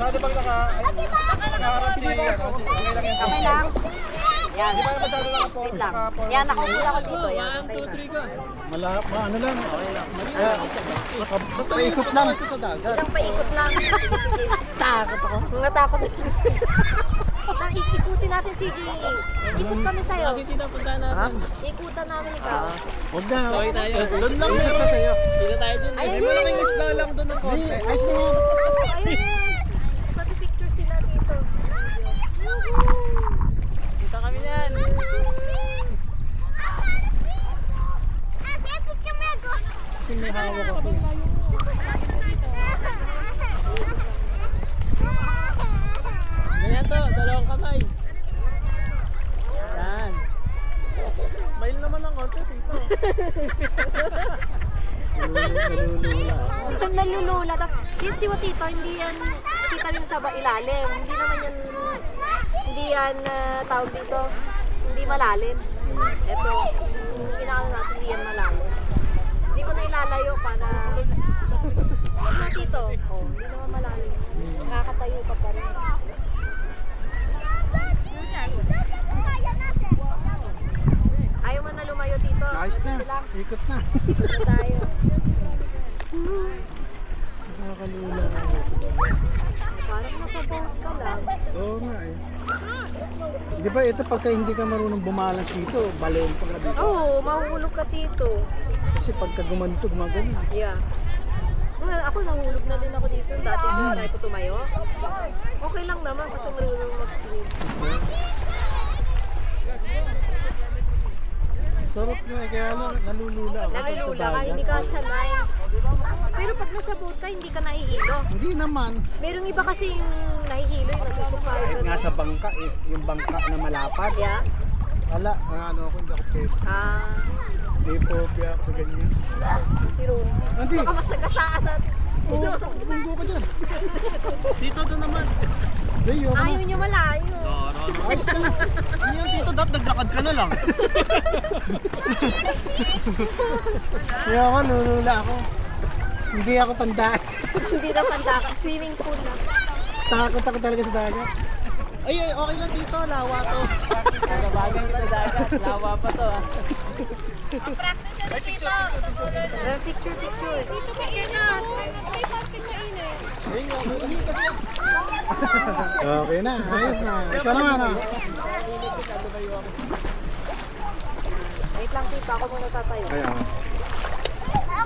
Masyado bang nakaharap si ano? Okay lang yan. Okay lang. Yan. Di ba masyado Wait lang. Yan, nakukula ko dito. Yan. 1, 2, 3 ka. Ano lang? Okay lang. Basta paikot lang. Sa dagat. Isang paikot lang. Takot ako. Natakot ako. Isang ikutin natin si G.E. Ikot kami sa'yo. Kasi tinapunta natin. Ikutan namin ikaw. Huwag na. Sorry tayo. Doon lang Ikot na sa'yo. Dito tayo dyan. May malaking isla lang doon ng konti. Ayos na yan. Ayun. Pati picture sila dito. Kita kami yan. Kasi may hawak ako. Ganyan to, dalawang kamay. Yan. Smile naman ng konti, tito. Nalulula. Nalulula. Dito mo tito, hindi yan kita yung sa ilalim. Hindi naman yan, hindi yan tawag dito, hindi malalim. Ito, inaano natin, hindi yan malalim. Hindi ko na ilalayo para, hindi na tito, oh, hindi naman malalim. Nakakatayo ka pa rin. Ayaw mo na lumayo tito. Ayos na. Ikot na. Dito tayo. Nakakalula. Parang nasa boat ka lang. Oo nga eh. Di ba ito pagka hindi ka marunong bumalas dito, balayon pa ka dito. Oo, mahuhulog ka dito. Kasi pagka gumanto, gumagano. Yeah. Ako nahulog na din ako dito. Dati try ko tumayo. Okay lang naman kasi marunong mag-swim. Sarap nga, kaya nalulula ako. Nalulula ka, hindi ka sanay. Pero pag nasa boat ka, hindi ka nahihilo. Hindi naman. Merong iba kasi yung nahihilo, yung nasusupay. Kahit nga sa bangka eh, yung bangka na malapad. Yeah? Wala, ano ako, hindi ako pwede. Hindi phobia ako ganyan. Si Ron. Hindi. Baka mas nagasaan natin. Oo, bunggo ka dyan. Dito doon naman. Ayaw Ayaw nyo malayo. Ayos ka lang. Ano yan dito? Naglakad ka na lang. Kaya ako, lulula ako. Hindi ako tandaan. Hindi na pandakan. Swimming pool na. Takot ako talaga sa dagat. Ay, okay lang dito. Lawa to. Nagabagan kita dagat. Lawa pa to ah. Picture. Dito picture na. May parking na init. Okay na. Ayos na. Ikaw naman ah. Wait lang tita, ako muna tatayo. Kaya ako.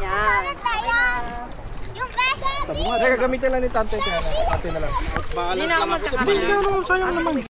Yan. Sabi nga, gagamitin lang ni tante kaya na. Ate na lang. Hindi na ako magkakaroon. Hindi ka naman sayang naman.